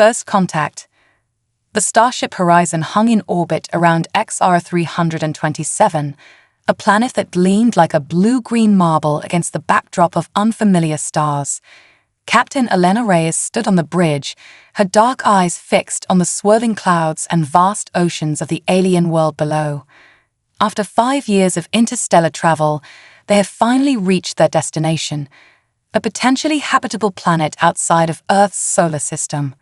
First contact. The Starship Horizon hung in orbit around XR 327, a planet that gleamed like a blue-green marble against the backdrop of unfamiliar stars. Captain Elena Reyes stood on the bridge, her dark eyes fixed on the swirling clouds and vast oceans of the alien world below. After 5 years of interstellar travel, they have finally reached their destination, a potentially habitable planet outside of Earth's solar system.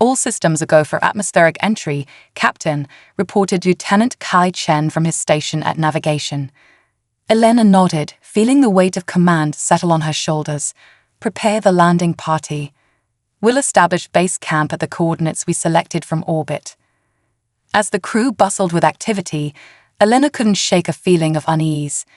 All systems are go for atmospheric entry, Captain, reported Lieutenant Kai Chen from his station at navigation. Elena nodded, feeling the weight of command settle on her shoulders. Prepare the landing party. We'll establish base camp at the coordinates we selected from orbit. As the crew bustled with activity, Elena couldn't shake a feeling of unease.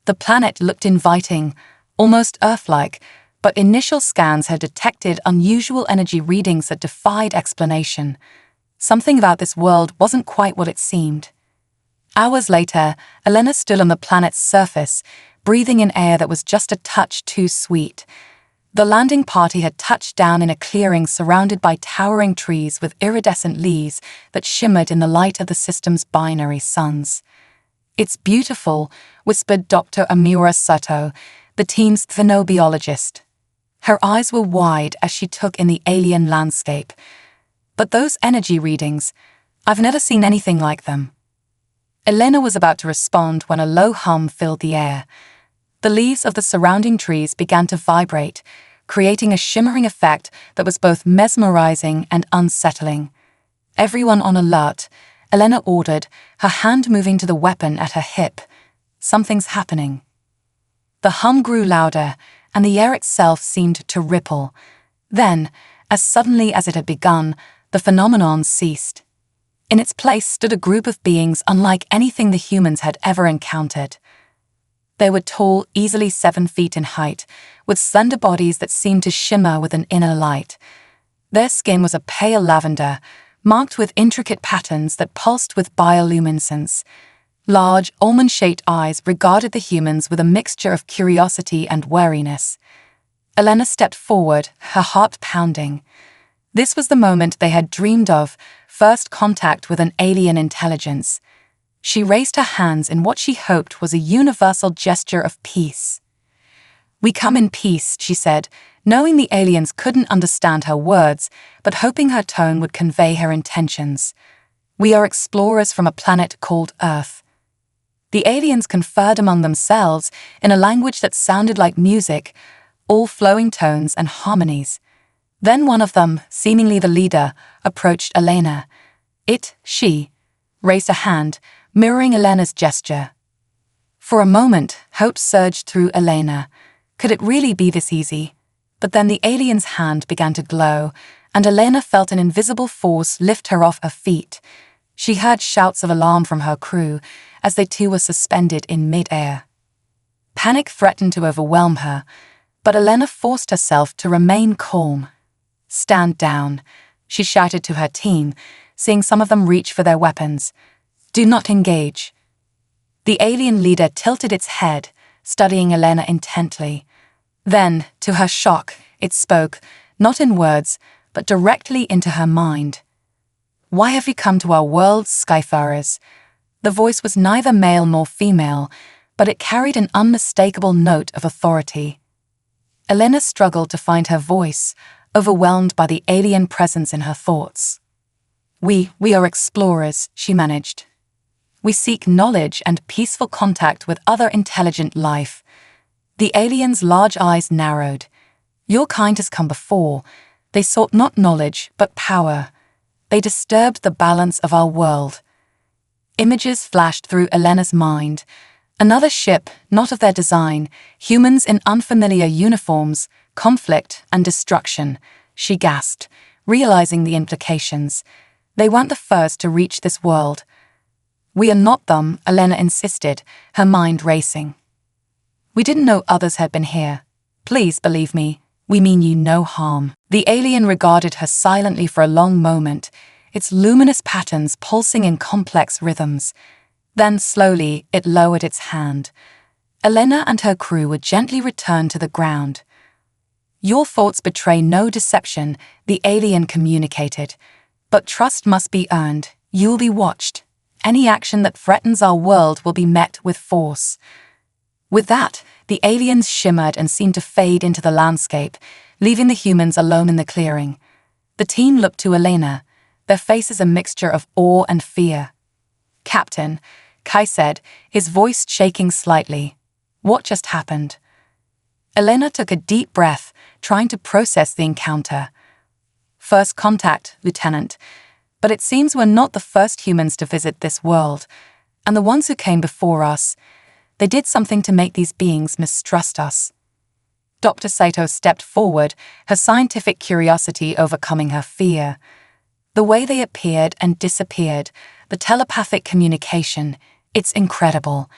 The planet looked inviting, almost Earth-like, but initial scans had detected unusual energy readings that defied explanation. Something about this world wasn't quite what it seemed. Hours later, Elena stood on the planet's surface, breathing in air that was just a touch too sweet. The landing party had touched down in a clearing surrounded by towering trees with iridescent leaves that shimmered in the light of the system's binary suns. "It's beautiful," whispered Dr. Amira Sato, the team's phenobiologist. Her eyes were wide as she took in the alien landscape. "But those energy readings, I've never seen anything like them." Elena was about to respond when a low hum filled the air. The leaves of the surrounding trees began to vibrate, creating a shimmering effect that was both mesmerizing and unsettling. "Everyone on alert," Elena ordered, her hand moving to the weapon at her hip. "Something's happening." The hum grew louder, and the air itself seemed to ripple. Then, as suddenly as it had begun, the phenomenon ceased. In its place stood a group of beings unlike anything the humans had ever encountered. They were tall, easily 7 feet in height, with slender bodies that seemed to shimmer with an inner light. Their skin was a pale lavender, marked with intricate patterns that pulsed with bioluminescence. Large, almond-shaped eyes regarded the humans with a mixture of curiosity and wariness. Elena stepped forward, her heart pounding. This was the moment they had dreamed of, first contact with an alien intelligence. She raised her hands in what she hoped was a universal gesture of peace. "We come in peace," she said, knowing the aliens couldn't understand her words, but hoping her tone would convey her intentions. "We are explorers from a planet called Earth." The aliens conferred among themselves in a language that sounded like music, all flowing tones and harmonies. Then one of them, seemingly the leader, approached Elena. She raised a hand, mirroring Elena's gesture. For a moment, hope surged through Elena. Could it really be this easy? But then the alien's hand began to glow, and Elena felt an invisible force lift her off her feet. She heard shouts of alarm from her crew as they too were suspended in mid-air. Panic threatened to overwhelm her, but Elena forced herself to remain calm. "Stand down," she shouted to her team, seeing some of them reach for their weapons. "Do not engage." The alien leader tilted its head, studying Elena intently. Then, to her shock, it spoke, not in words, but directly into her mind. "Why have you come to our world, Skyfarers?" The voice was neither male nor female, but it carried an unmistakable note of authority. Elena struggled to find her voice, overwhelmed by the alien presence in her thoughts. We are explorers," she managed. "We seek knowledge and peaceful contact with other intelligent life." The alien's large eyes narrowed. "Your kind has come before. They sought not knowledge, but power. They disturbed the balance of our world." Images flashed through Elena's mind. Another ship, not of their design, humans in unfamiliar uniforms, conflict and destruction. She gasped, realizing the implications. They weren't the first to reach this world. "We are not them," Elena insisted, her mind racing. "We didn't know others had been here. Please believe me, we mean you no harm." The alien regarded her silently for a long moment, its luminous patterns pulsing in complex rhythms. Then slowly it lowered its hand. Elena and her crew would gently return to the ground. "Your thoughts betray no deception," the alien communicated. "But trust must be earned. You will be watched. Any action that threatens our world will be met with force." With that, the aliens shimmered and seemed to fade into the landscape, leaving the humans alone in the clearing. The team looked to Elena, their faces a mixture of awe and fear. "Captain," Kai said, his voice shaking slightly. "What just happened?" Elena took a deep breath, trying to process the encounter. "First contact, Lieutenant. But it seems we're not the first humans to visit this world, and the ones who came before us, they did something to make these beings mistrust us." Dr. Saito stepped forward, her scientific curiosity overcoming her fear. The way they appeared and disappeared, the telepathic communication, it's incredible.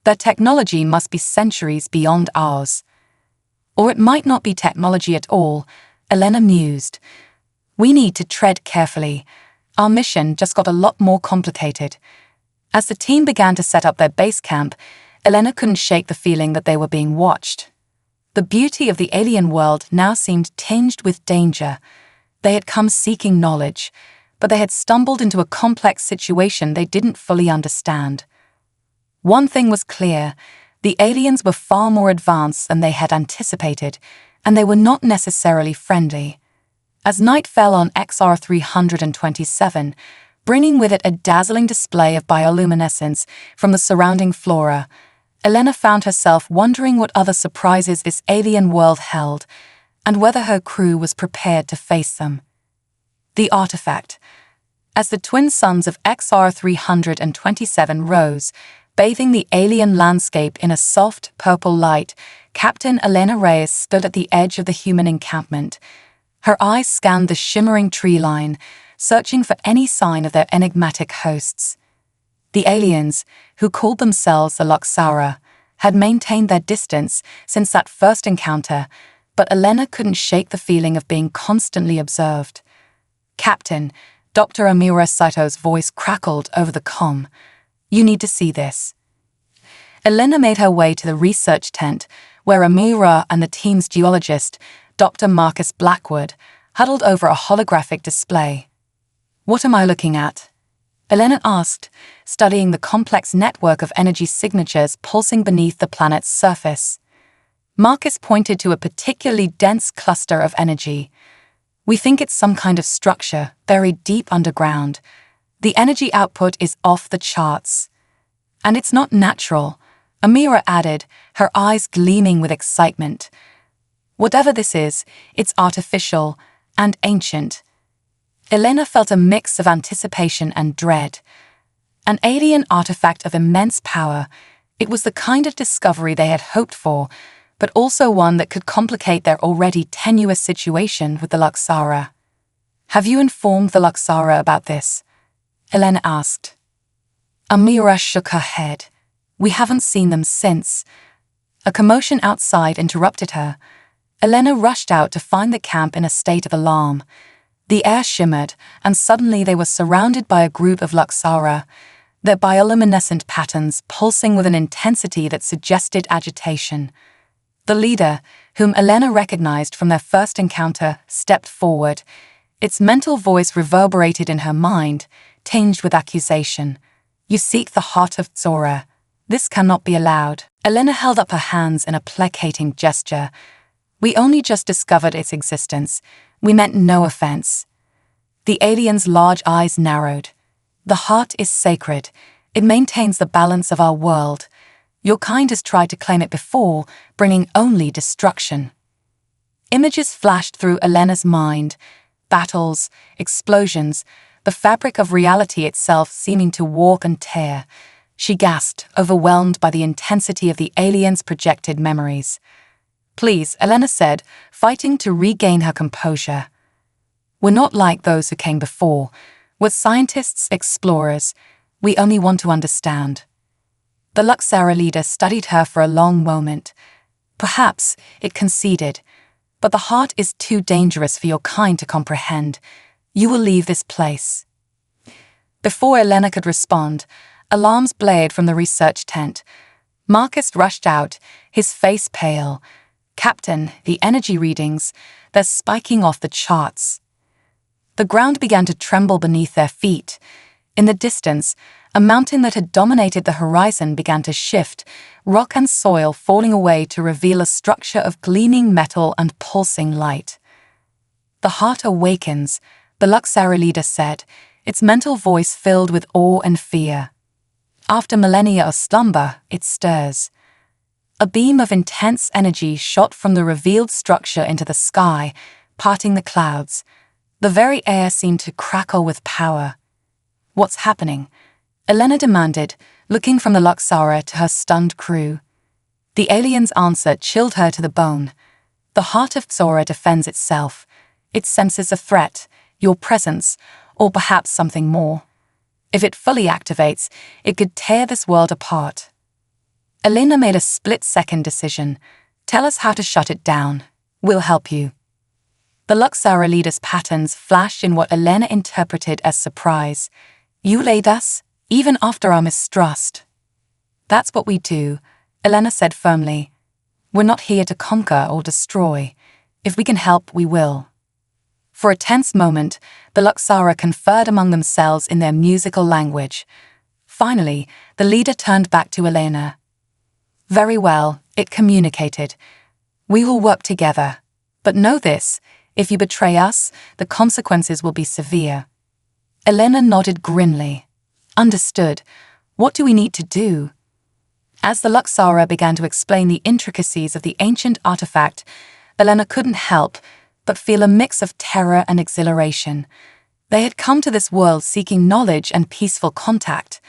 Their technology must be centuries beyond ours. Or it might not be technology at all, Elena mused. "We need to tread carefully. Our mission just got a lot more complicated." As the team began to set up their base camp, Elena couldn't shake the feeling that they were being watched. The beauty of the alien world now seemed tinged with danger. They had come seeking knowledge, but they had stumbled into a complex situation they didn't fully understand. One thing was clear: the aliens were far more advanced than they had anticipated, and they were not necessarily friendly. As night fell on XR 327, bringing with it a dazzling display of bioluminescence from the surrounding flora, Elena found herself wondering what other surprises this alien world held, and whether her crew was prepared to face them. The artifact. As the twin suns of XR 327 rose, bathing the alien landscape in a soft, purple light, Captain Elena Reyes stood at the edge of the human encampment. Her eyes scanned the shimmering tree line, searching for any sign of their enigmatic hosts. The aliens, who called themselves the Luxara, had maintained their distance since that first encounter, but Elena couldn't shake the feeling of being constantly observed. "Captain," Dr. Amira Saito's voice crackled over the comm. "You need to see this." Elena made her way to the research tent, where Amira and the team's geologist, Dr. Marcus Blackwood, huddled over a holographic display. "What am I looking at?" Elena asked, studying the complex network of energy signatures pulsing beneath the planet's surface. Marcus pointed to a particularly dense cluster of energy. "We think it's some kind of structure buried deep underground. The energy output is off the charts. And it's not natural," Amira added, her eyes gleaming with excitement. "Whatever this is, it's artificial and ancient." Elena felt a mix of anticipation and dread. An alien artifact of immense power, it was the kind of discovery they had hoped for, but also one that could complicate their already tenuous situation with the Luxara. "Have you informed the Luxara about this?" Elena asked. Amira shook her head. "We haven't seen them since." A commotion outside interrupted her. Elena rushed out to find the camp in a state of alarm. The air shimmered, and suddenly they were surrounded by a group of Luxara, their bioluminescent patterns pulsing with an intensity that suggested agitation. The leader, whom Elena recognized from their first encounter, stepped forward. Its mental voice reverberated in her mind, tinged with accusation. "You seek the heart of Sora. This cannot be allowed." Elena held up her hands in a placating gesture. "We only just discovered its existence. We meant no offense." The alien's large eyes narrowed. "The heart is sacred. It maintains the balance of our world. Your kind has tried to claim it before, bringing only destruction." Images flashed through Elena's mind. Battles, explosions, the fabric of reality itself seeming to warp and tear. She gasped, overwhelmed by the intensity of the alien's projected memories. "Please," Elena said, fighting to regain her composure. "We're not like those who came before. We're scientists, explorers. We only want to understand." The Luxara leader studied her for a long moment. "Perhaps," it conceded, "but the heart is too dangerous for your kind to comprehend. You will leave this place." Before Elena could respond, alarms blared from the research tent. Marcus rushed out, his face pale. "Captain, the energy readings, they're spiking off the charts." The ground began to tremble beneath their feet. In the distance, a mountain that had dominated the horizon began to shift, rock and soil falling away to reveal a structure of gleaming metal and pulsing light. "The heart awakens," the Luxara leader said, its mental voice filled with awe and fear. "After millennia of slumber, it stirs." A beam of intense energy shot from the revealed structure into the sky, parting the clouds. The very air seemed to crackle with power. "What's happening?" Elena demanded, looking from the Luxara to her stunned crew. The alien's answer chilled her to the bone. "The heart of Sora defends itself. It senses a threat, your presence, or perhaps something more. If it fully activates, it could tear this world apart." Elena made a split-second decision. "Tell us how to shut it down. We'll help you." The Luxara leader's patterns flashed in what Elena interpreted as surprise. "You laid us, even after our mistrust." "That's what we do," Elena said firmly. "We're not here to conquer or destroy. If we can help, we will." For a tense moment, the Luxara conferred among themselves in their musical language. Finally, the leader turned back to Elena. "Very well," it communicated. "We will work together. But know this, if you betray us, the consequences will be severe." Elena nodded grimly. "Understood. What do we need to do?" As the Luxara began to explain the intricacies of the ancient artifact, Elena couldn't help but feel a mix of terror and exhilaration. They had come to this world seeking knowledge and peaceful contact.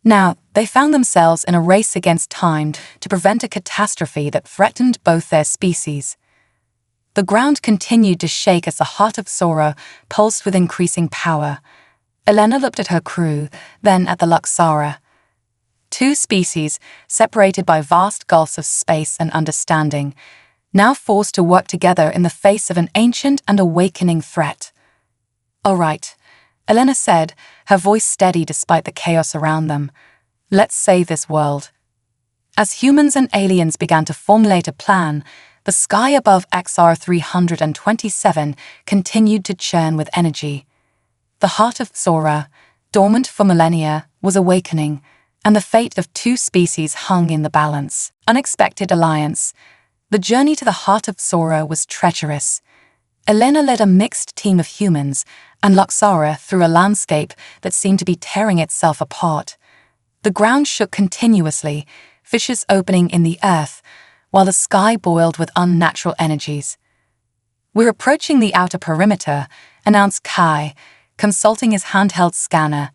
Now, they found themselves in a race against time to prevent a catastrophe that threatened both their species. The ground continued to shake as the heart of Sora pulsed with increasing power. Elena looked at her crew, then at the Luxara. Two species, separated by vast gulfs of space and understanding, now forced to work together in the face of an ancient and awakening threat. "All right," Elena said, her voice steady despite the chaos around them. "Let's save this world." As humans and aliens began to formulate a plan, the sky above XR 327 continued to churn with energy. The heart of Sora, dormant for millennia, was awakening, and the fate of two species hung in the balance. Unexpected alliance. The journey to the heart of Sora was treacherous. Elena led a mixed team of humans, and Luxara through a landscape that seemed to be tearing itself apart. The ground shook continuously, fissures opening in the earth, while the sky boiled with unnatural energies. "We're approaching the outer perimeter," announced Kai, consulting his handheld scanner.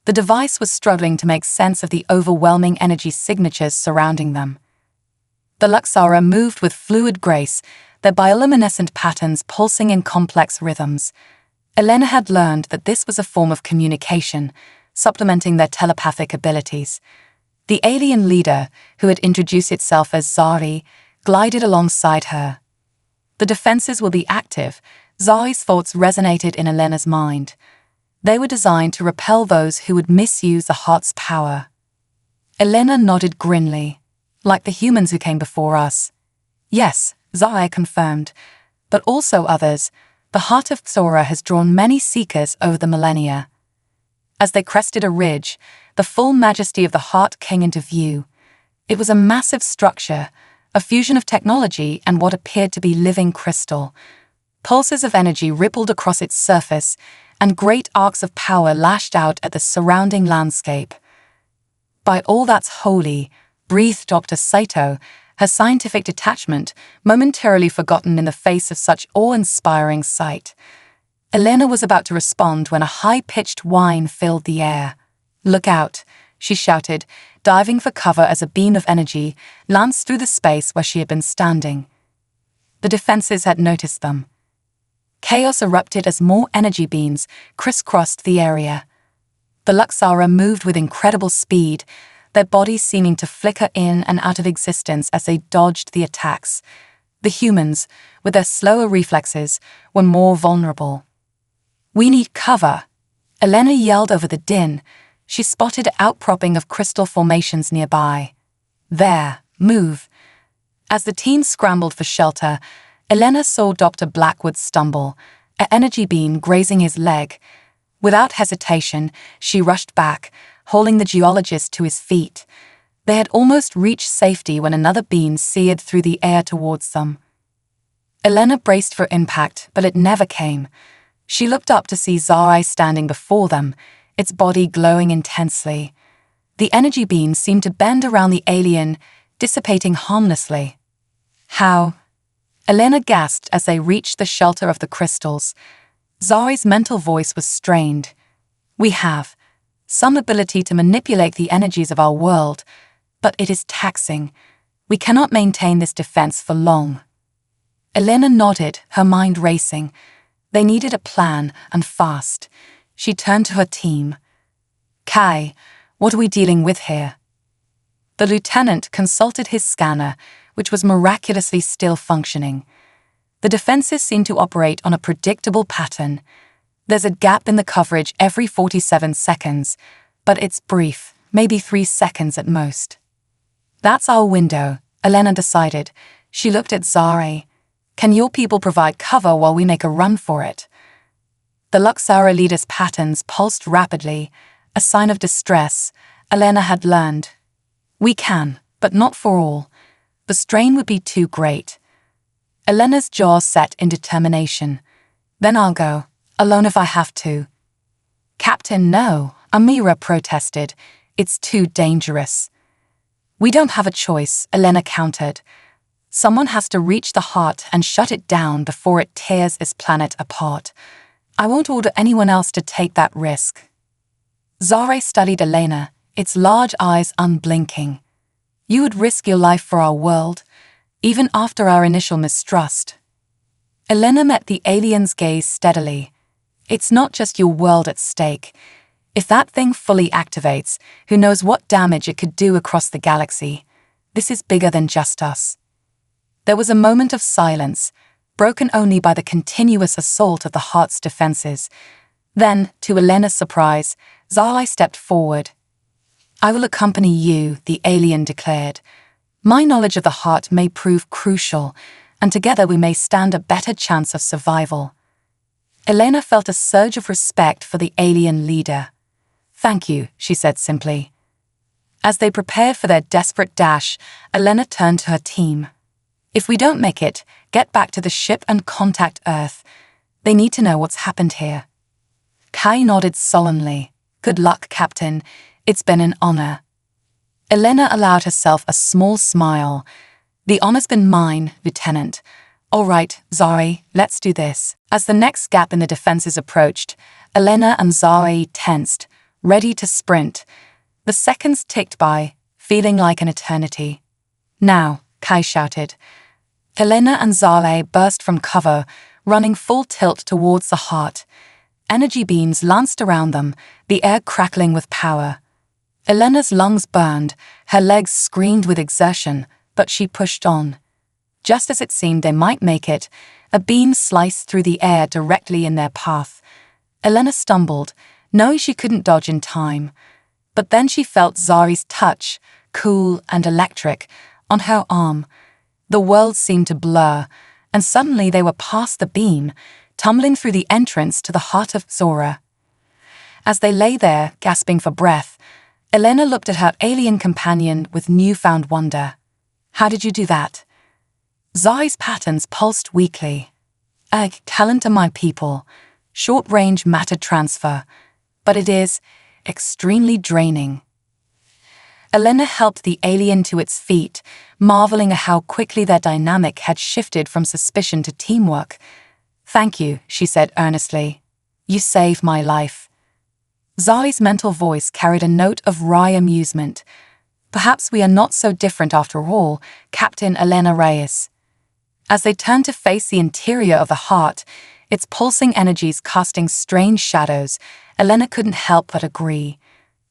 The device was struggling to make sense of the overwhelming energy signatures surrounding them. The Luxara moved with fluid grace, their bioluminescent patterns pulsing in complex rhythms. Elena had learned that this was a form of communication, supplementing their telepathic abilities. The alien leader, who had introduced itself as Zari, glided alongside her. "The defenses will be active." Zari's thoughts resonated in Elena's mind. They were designed to repel those who would misuse the heart's power. Elena nodded grimly. "Like the humans who came before us." "Yes," Zari confirmed, "but also others. The heart of Sora has drawn many seekers over the millennia." As they crested a ridge, the full majesty of the heart came into view. It was a massive structure, a fusion of technology and what appeared to be living crystal. Pulses of energy rippled across its surface, and great arcs of power lashed out at the surrounding landscape. "By all that's holy," breathed Dr. Saito, her scientific detachment momentarily forgotten in the face of such awe-inspiring sight. Elena was about to respond when a high-pitched whine filled the air. "Look out," she shouted, diving for cover as a beam of energy lanced through the space where she had been standing. The defenses had noticed them. Chaos erupted as more energy beams crisscrossed the area. The Luxara moved with incredible speed, their bodies seeming to flicker in and out of existence as they dodged the attacks. The humans, with their slower reflexes, were more vulnerable. "We need cover," Elena yelled over the din. She spotted an outcropping of crystal formations nearby. "There, move." As the team scrambled for shelter, Elena saw Dr. Blackwood stumble, an energy beam grazing his leg. Without hesitation, she rushed back, holding the geologist to his feet. They had almost reached safety when another beam seared through the air towards them. Elena braced for impact, but it never came. She looked up to see Sora standing before them, its body glowing intensely. The energy beam seemed to bend around the alien, dissipating harmlessly. How? Elena gasped as they reached the shelter of the crystals. Zora's mental voice was strained. We have some ability to manipulate the energies of our world, but it is taxing. We cannot maintain this defense for long. Elena nodded, her mind racing. They needed a plan, and fast. She turned to her team. Kai, what are we dealing with here? The lieutenant consulted his scanner, which was miraculously still functioning. The defenses seem to operate on a predictable pattern. There's a gap in the coverage every 47 seconds, but it's brief, maybe 3 seconds at most. That's our window, Elena decided. She looked at Sora. Can your people provide cover while we make a run for it? The Luxara leader's patterns pulsed rapidly, a sign of distress. Elena had learned. We can, but not for all. The strain would be too great. Elena's jaw set in determination. Then I'll go, alone if I have to. Captain, no, Amira protested. It's too dangerous. We don't have a choice, Elena countered. Someone has to reach the heart and shut it down before it tears this planet apart. I won't order anyone else to take that risk. Sora studied Elena, its large eyes unblinking. You would risk your life for our world, even after our initial mistrust. Elena met the alien's gaze steadily. It's not just your world at stake. If that thing fully activates, who knows what damage it could do across the galaxy. This is bigger than just us. There was a moment of silence, broken only by the continuous assault of the heart's defenses. Then, to Elena's surprise, Sora stepped forward. I will accompany you, the alien declared. My knowledge of the heart may prove crucial, and together we may stand a better chance of survival. Elena felt a surge of respect for the alien leader. Thank you, she said simply. As they prepared for their desperate dash, Elena turned to her team. If we don't make it, get back to the ship and contact Earth. They need to know what's happened here. Kai nodded solemnly. Good luck, Captain. It's been an honor. Elena allowed herself a small smile. The honor's been mine, Lieutenant. All right, Sora, let's do this. As the next gap in the defenses approached, Elena and Sora tensed, ready to sprint. The seconds ticked by, feeling like an eternity. Now, Kai shouted. Elena and Sora burst from cover, running full tilt towards the heart. Energy beams lanced around them, the air crackling with power. Elena's lungs burned, her legs screamed with exertion, but she pushed on. Just as it seemed they might make it, a beam sliced through the air directly in their path. Elena stumbled, knowing she couldn't dodge in time. But then she felt Zora's touch, cool and electric, on her arm. The world seemed to blur, and suddenly they were past the beam, tumbling through the entrance to the heart of Sora. As they lay there, gasping for breath, Elena looked at her alien companion with newfound wonder. How did you do that? Zora's patterns pulsed weakly. Talent of my people. Short-range matter transfer. But it is extremely draining. Elena helped the alien to its feet, marveling at how quickly their dynamic had shifted from suspicion to teamwork. Thank you, she said earnestly. You saved my life. Zora's mental voice carried a note of wry amusement. Perhaps we are not so different after all, Captain Elena Reyes. As they turned to face the interior of the heart, its pulsing energies casting strange shadows, Elena couldn't help but agree.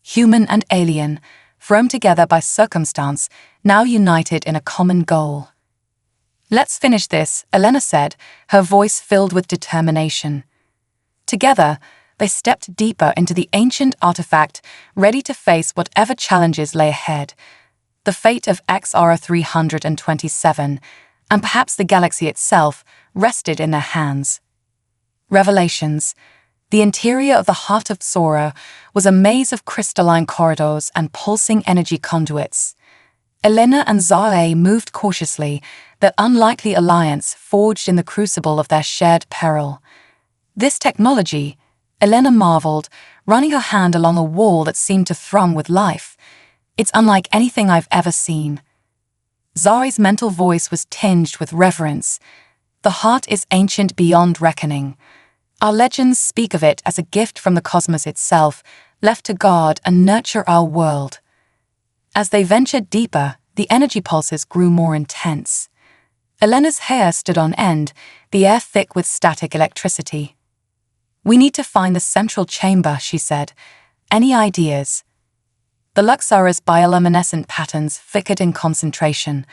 Human and alien, thrown together by circumstance, now united in a common goal. Let's finish this, Elena said, her voice filled with determination. Together, they stepped deeper into the ancient artifact, ready to face whatever challenges lay ahead. The fate of XR 327, and perhaps the galaxy itself, rested in their hands. Revelations. The interior of the heart of Sora was a maze of crystalline corridors and pulsing energy conduits. Elena and Zale moved cautiously, that unlikely alliance forged in the crucible of their shared peril. This technology, Elena marveled, running her hand along a wall that seemed to thrum with life. It's unlike anything I've ever seen. Zari's mental voice was tinged with reverence. The heart is ancient beyond reckoning. Our legends speak of it as a gift from the cosmos itself, left to guard and nurture our world. As they ventured deeper, the energy pulses grew more intense. Elena's hair stood on end, the air thick with static electricity. "We need to find the central chamber," she said. "Any ideas?" The Luxara's bioluminescent patterns flickered in concentration.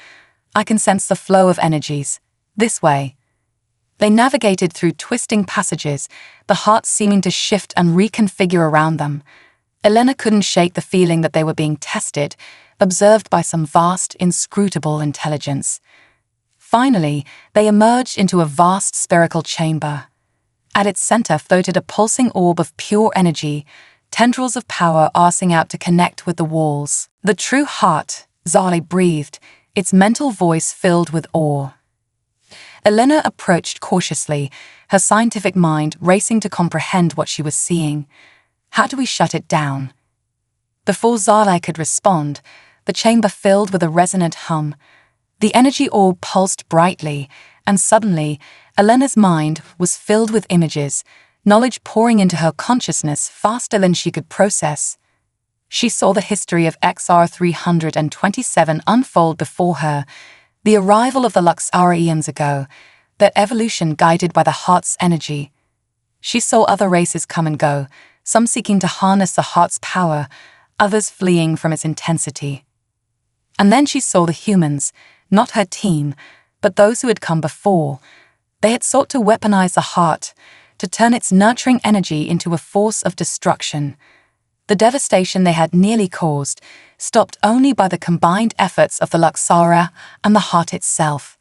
"I can sense the flow of energies. This way." They navigated through twisting passages, the heart seeming to shift and reconfigure around them. Elena couldn't shake the feeling that they were being tested, observed by some vast, inscrutable intelligence. Finally, they emerged into a vast spherical chamber. At its center floated a pulsing orb of pure energy, tendrils of power arsing out to connect with the walls. "The true heart," Zale breathed, its mental voice filled with awe. Elena approached cautiously, her scientific mind racing to comprehend what she was seeing. How do we shut it down? Before Zale could respond, the chamber filled with a resonant hum. The energy orb pulsed brightly, and suddenly, Elena's mind was filled with images, knowledge pouring into her consciousness faster than she could process. She saw the history of XR 327 unfold before her, the arrival of the Luxara eons ago, their evolution guided by the heart's energy. She saw other races come and go, some seeking to harness the heart's power, others fleeing from its intensity. And then she saw the humans, not her team, but those who had come before. They had sought to weaponize the heart, to turn its nurturing energy into a force of destruction. The devastation they had nearly caused, stopped only by the combined efforts of the Luxara and the heart itself.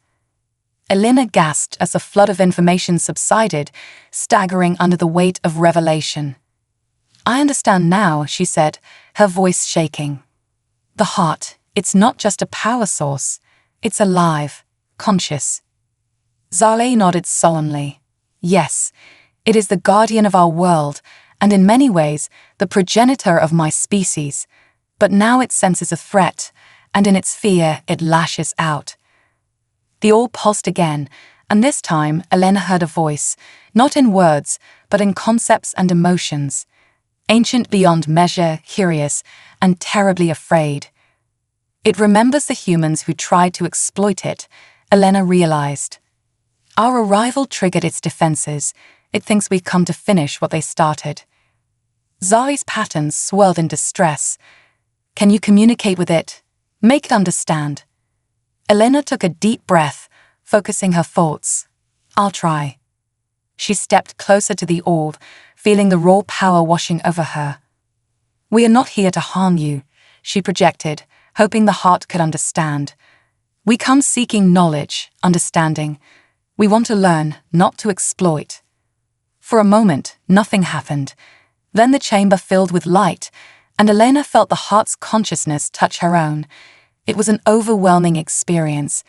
Elena gasped as the flood of information subsided, staggering under the weight of revelation. "I understand now," she said, her voice shaking. "The heart, it's not just a power source. It's alive, conscious." Zale nodded solemnly. "Yes, it is the guardian of our world, and in many ways, the progenitor of my species. But now it senses a threat, and in its fear, it lashes out." The orb pulsed again, and this time Elena heard a voice, not in words, but in concepts and emotions. Ancient beyond measure, curious, and terribly afraid. It remembers the humans who tried to exploit it, Elena realized. Our arrival triggered its defenses. It thinks we've come to finish what they started. Zari's patterns swirled in distress. "Can you communicate with it? Make it understand." Elena took a deep breath, focusing her thoughts. "I'll try." She stepped closer to the orb, feeling the raw power washing over her. "We are not here to harm you," she projected, hoping the heart could understand. "We come seeking knowledge, understanding. We want to learn, not to exploit." For a moment, nothing happened. Then the chamber filled with light, and Elena felt the heart's consciousness touch her own. It was an overwhelming experience.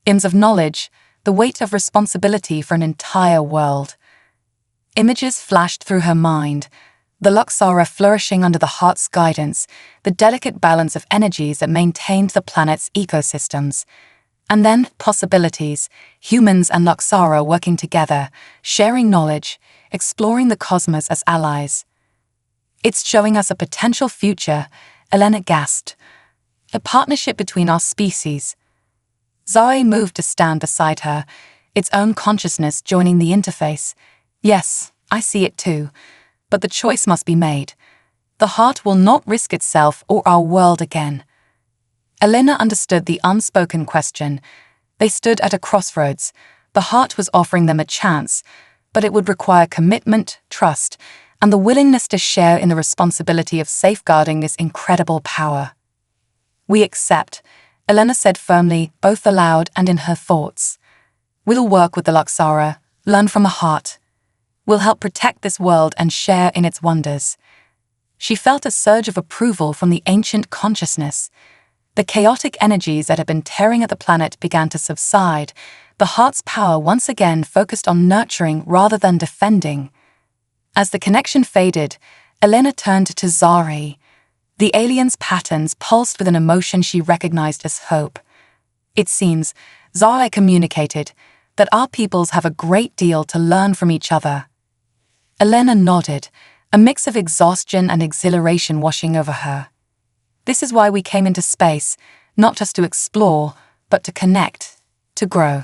Ims of knowledge, the weight of responsibility for an entire world. Images flashed through her mind. The Luxara flourishing under the heart's guidance, the delicate balance of energies that maintained the planet's ecosystems. And then possibilities, humans and Luxara working together, sharing knowledge, exploring the cosmos as allies. "It's showing us a potential future," Elena gasped. "A partnership between our species." Zare moved to stand beside her, its own consciousness joining the interface. "Yes, I see it too, but the choice must be made. The heart will not risk itself or our world again." Elena understood the unspoken question. They stood at a crossroads. The heart was offering them a chance, but it would require commitment, trust, and the willingness to share in the responsibility of safeguarding this incredible power. We accept, Elena said firmly, both aloud and in her thoughts. We'll work with the Luxara, learn from the heart. We'll help protect this world and share in its wonders. She felt a surge of approval from the ancient consciousness. The chaotic energies that had been tearing at the planet began to subside, the heart's power once again focused on nurturing rather than defending. As the connection faded, Elena turned to Zari. The alien's patterns pulsed with an emotion she recognized as hope. It seems, Zari communicated, that our peoples have a great deal to learn from each other. Elena nodded, a mix of exhaustion and exhilaration washing over her. This is why we came into space, not just to explore, but to connect, to grow.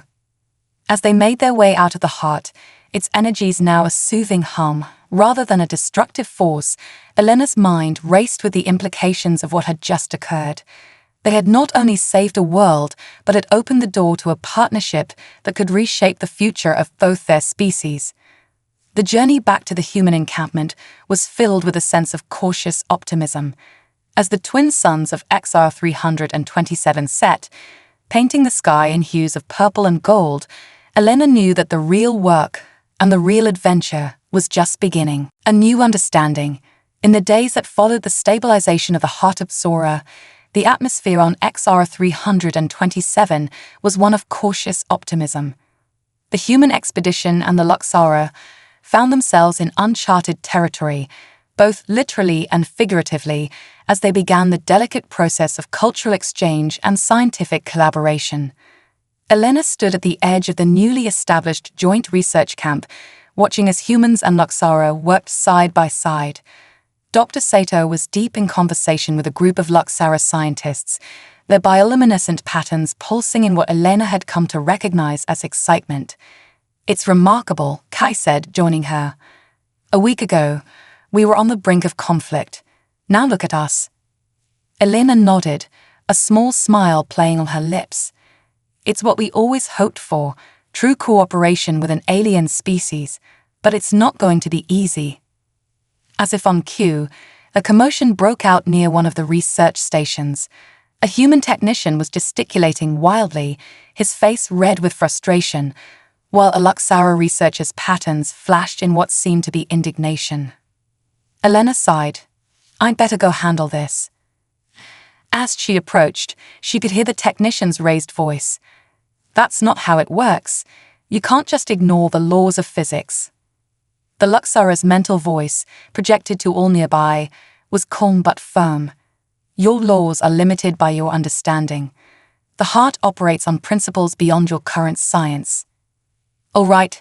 As they made their way out of the heart, its energies now a soothing hum, rather than a destructive force, Elena's mind raced with the implications of what had just occurred. They had not only saved a world, but had opened the door to a partnership that could reshape the future of both their species. The journey back to the human encampment was filled with a sense of cautious optimism. As the twin suns of XR 327 set, painting the sky in hues of purple and gold, Elena knew that the real work and the real adventure was just beginning. A new understanding. In the days that followed the stabilization of the heart of Sora, the atmosphere on XR 327 was one of cautious optimism. The human expedition and the Luxara found themselves in uncharted territory, both literally and figuratively, as they began the delicate process of cultural exchange and scientific collaboration. Elena stood at the edge of the newly established joint research camp, watching as humans and Luxara worked side by side. Dr. Sato was deep in conversation with a group of Luxara scientists, their bioluminescent patterns pulsing in what Elena had come to recognize as excitement. "It's remarkable," Kai said, joining her. "A week ago, we were on the brink of conflict. Now look at us." Elena nodded, a small smile playing on her lips. "It's what we always hoped for, true cooperation with an alien species, but it's not going to be easy." As if on cue, a commotion broke out near one of the research stations. A human technician was gesticulating wildly, his face red with frustration, while a Luxara researcher's patterns flashed in what seemed to be indignation. Elena sighed. "I'd better go handle this." As she approached, she could hear the technician's raised voice. "That's not how it works. You can't just ignore the laws of physics." The Luxara's mental voice, projected to all nearby, was calm but firm. "Your laws are limited by your understanding. The heart operates on principles beyond your current science." "All right,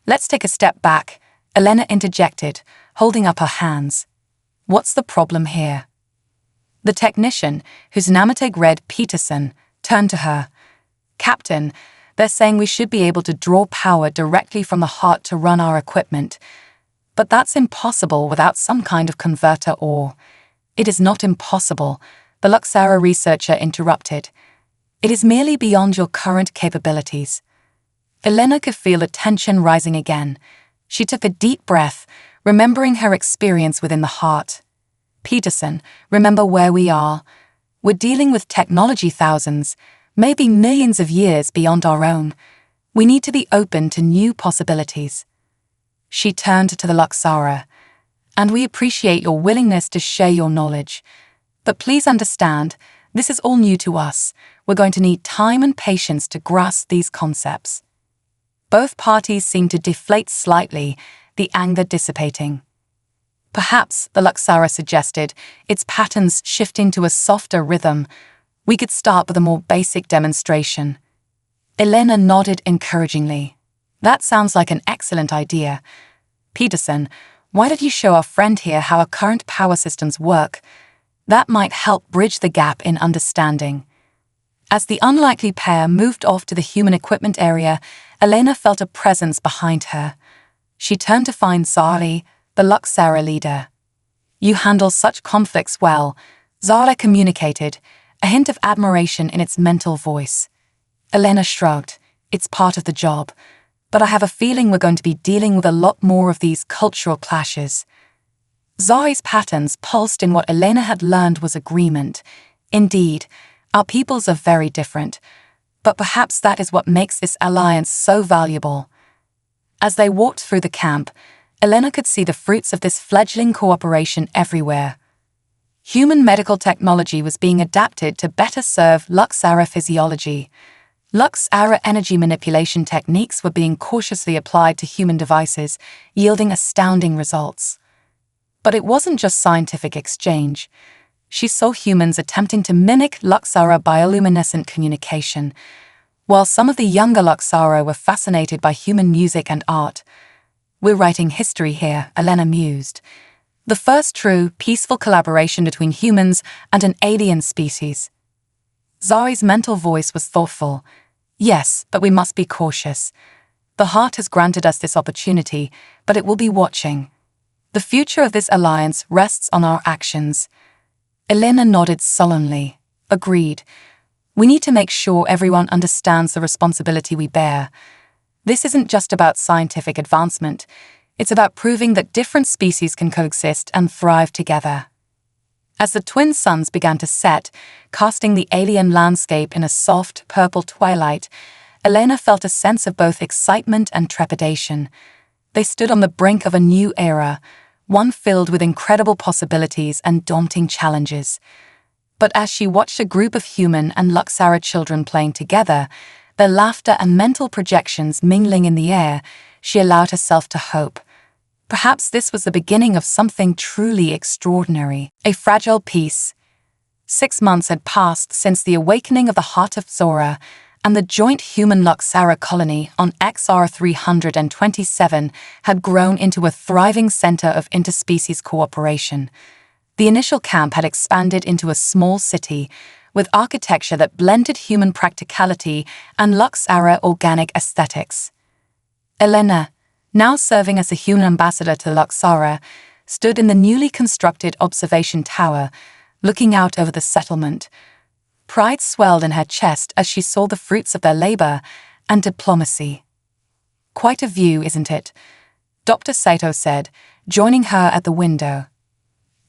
let's take a step back," Elena interjected, holding up her hands. "What's the problem here?" The technician, whose Namateg read Peterson, turned to her. "Captain, they're saying we should be able to draw power directly from the heart to run our equipment. But that's impossible without some kind of converter or—" "It is not impossible," the Luxara researcher interrupted. "It is merely beyond your current capabilities." Elena could feel the tension rising again. She took a deep breath, remembering her experience within the heart. "Peterson, remember where we are. We're dealing with technology thousands, maybe millions of years beyond our own. We need to be open to new possibilities." She turned to the Luxara. "And we appreciate your willingness to share your knowledge. But please understand, this is all new to us. We're going to need time and patience to grasp these concepts." Both parties seemed to deflate slightly, the anger dissipating. "Perhaps," the Luxara suggested, its patterns shifting to a softer rhythm, "we could start with a more basic demonstration." Elena nodded encouragingly. "That sounds like an excellent idea. Peterson, why don't you show our friend here how our current power systems work? That might help bridge the gap in understanding." As the unlikely pair moved off to the human equipment area, Elena felt a presence behind her. She turned to find Zari, the Luxara leader. "You handle such conflicts well," Zara communicated, a hint of admiration in its mental voice. Elena shrugged. "It's part of the job. But I have a feeling we're going to be dealing with a lot more of these cultural clashes." Zari's patterns pulsed in what Elena had learned was agreement. Indeed, our peoples are very different, but perhaps that is what makes this alliance so valuable. As they walked through the camp, Elena could see the fruits of this fledgling cooperation everywhere. Human medical technology was being adapted to better serve Luxara physiology. Luxara energy manipulation techniques were being cautiously applied to human devices, yielding astounding results. But it wasn't just scientific exchange. She saw humans attempting to mimic Luxara bioluminescent communication. While some of the younger Luxara were fascinated by human music and art. "We're writing history here," Elena mused. "The first true, peaceful collaboration between humans and an alien species." Zari's mental voice was thoughtful. "Yes, but we must be cautious. The heart has granted us this opportunity, but it will be watching. The future of this alliance rests on our actions." Elena nodded sullenly. "Agreed. We need to make sure everyone understands the responsibility we bear. This isn't just about scientific advancement. It's about proving that different species can coexist and thrive together." As the twin suns began to set, casting the alien landscape in a soft, purple twilight, Elena felt a sense of both excitement and trepidation. They stood on the brink of a new era, one filled with incredible possibilities and daunting challenges. But as she watched a group of human and Luxara children playing together, their laughter and mental projections mingling in the air, she allowed herself to hope. Perhaps this was the beginning of something truly extraordinary, a fragile peace. 6 months had passed since the awakening of the heart of Sora, and the joint human-Luxara colony on XR 327 had grown into a thriving center of interspecies cooperation. The initial camp had expanded into a small city, with architecture that blended human practicality and Luxara organic aesthetics. Elena, now serving as a human ambassador to Luxara, stood in the newly constructed observation tower, looking out over the settlement. Pride swelled in her chest as she saw the fruits of their labor and diplomacy. "Quite a view, isn't it?" Dr. Sato said, joining her at the window.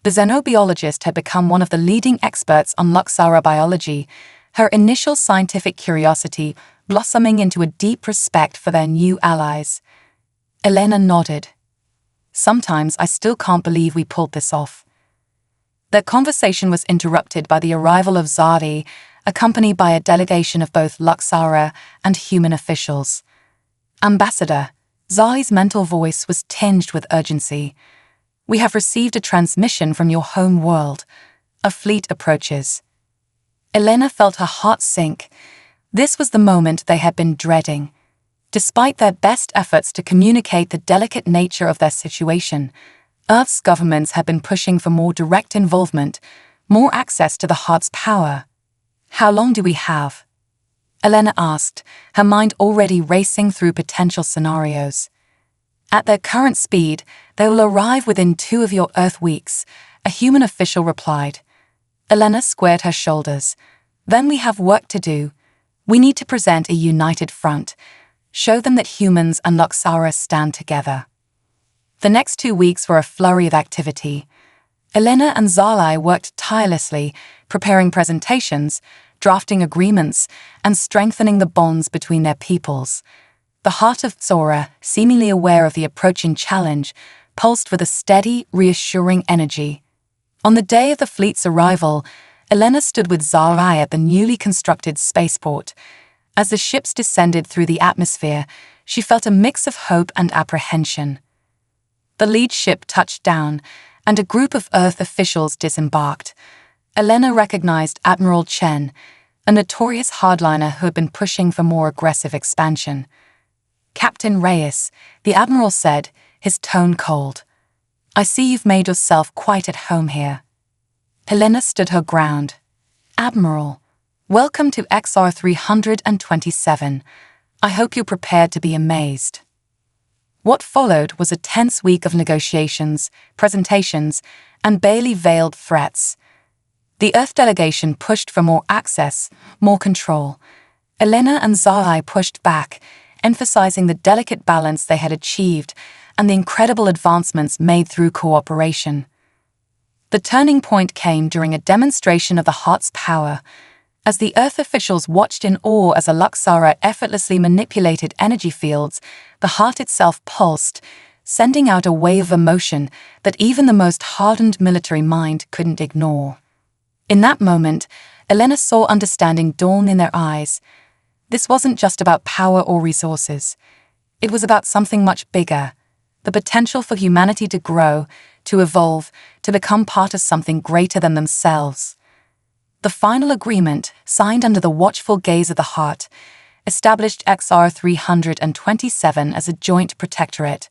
The xenobiologist had become one of the leading experts on Luxara biology, her initial scientific curiosity blossoming into a deep respect for their new allies. Elena nodded. "Sometimes I still can't believe we pulled this off." Their conversation was interrupted by the arrival of Zari, accompanied by a delegation of both Luxara and human officials. "Ambassador," Zari's mental voice was tinged with urgency. "We have received a transmission from your home world. A fleet approaches." Elena felt her heart sink. This was the moment they had been dreading. Despite their best efforts to communicate the delicate nature of their situation, Earth's governments had been pushing for more direct involvement, more access to the heart's power. "How long do we have?" Elena asked, her mind already racing through potential scenarios. "At their current speed, they will arrive within 2 of your Earth weeks," a human official replied. Elena squared her shoulders. "Then we have work to do. We need to present a united front, show them that humans and Luxara stand together." The next 2 weeks were a flurry of activity. Elena and Zalai worked tirelessly, preparing presentations, drafting agreements, and strengthening the bonds between their peoples. The heart of Sora, seemingly aware of the approaching challenge, pulsed with a steady, reassuring energy. On the day of the fleet's arrival, Elena stood with Zalai at the newly constructed spaceport. As the ships descended through the atmosphere, she felt a mix of hope and apprehension. The lead ship touched down, and a group of Earth officials disembarked. Elena recognized Admiral Chen, a notorious hardliner who had been pushing for more aggressive expansion. "Captain Reyes," the Admiral said, his tone cold. "I see you've made yourself quite at home here." Elena stood her ground. "Admiral, welcome to XR 327. I hope you're prepared to be amazed." What followed was a tense week of negotiations, presentations, and barely veiled threats. The Earth delegation pushed for more access, more control. Elena and Zalai pushed back, emphasizing the delicate balance they had achieved and the incredible advancements made through cooperation. The turning point came during a demonstration of the heart's power, as the Earth officials watched in awe as a Luxara effortlessly manipulated energy fields. The heart itself pulsed, sending out a wave of emotion that even the most hardened military mind couldn't ignore. In that moment, Elena saw understanding dawn in their eyes. This wasn't just about power or resources. It was about something much bigger, the potential for humanity to grow, to evolve, to become part of something greater than themselves. The final agreement, signed under the watchful gaze of the heart, established XR 327 as a joint protectorate.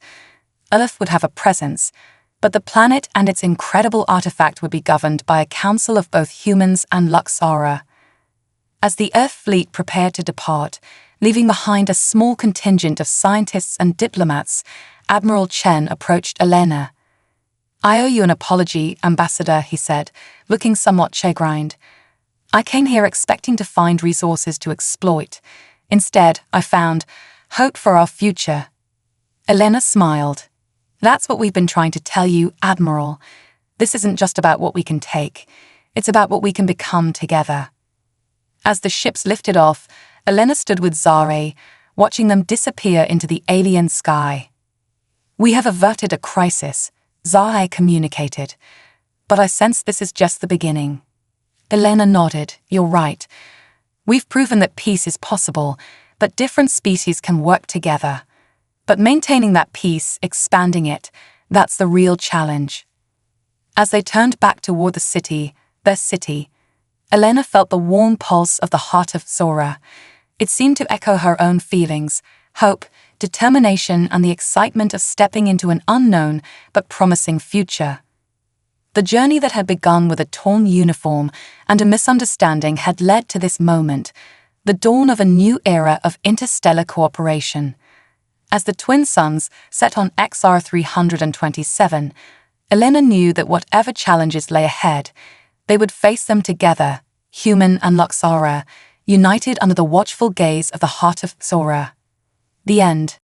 Earth would have a presence, but the planet and its incredible artifact would be governed by a council of both humans and Luxara. As the Earth fleet prepared to depart, leaving behind a small contingent of scientists and diplomats, Admiral Chen approached Elena. "I owe you an apology, Ambassador," he said, looking somewhat chagrined. "I came here expecting to find resources to exploit. Instead, I found hope for our future." Elena smiled. "That's what we've been trying to tell you, Admiral. This isn't just about what we can take. It's about what we can become together." As the ships lifted off, Elena stood with Zare, watching them disappear into the alien sky. "We have averted a crisis," Zare communicated, "but I sense this is just the beginning." Elena nodded. "You're right. We've proven that peace is possible, that different species can work together. But maintaining that peace, expanding it, that's the real challenge." As they turned back toward their city, Elena felt the warm pulse of the heart of Sora. It seemed to echo her own feelings, hope, determination, and the excitement of stepping into an unknown but promising future. The journey that had begun with a torn uniform and a misunderstanding had led to this moment, the dawn of a new era of interstellar cooperation. As the twin suns set on XR 327, Elena knew that whatever challenges lay ahead, they would face them together, human and Luxara, united under the watchful gaze of the heart of Sora. The end.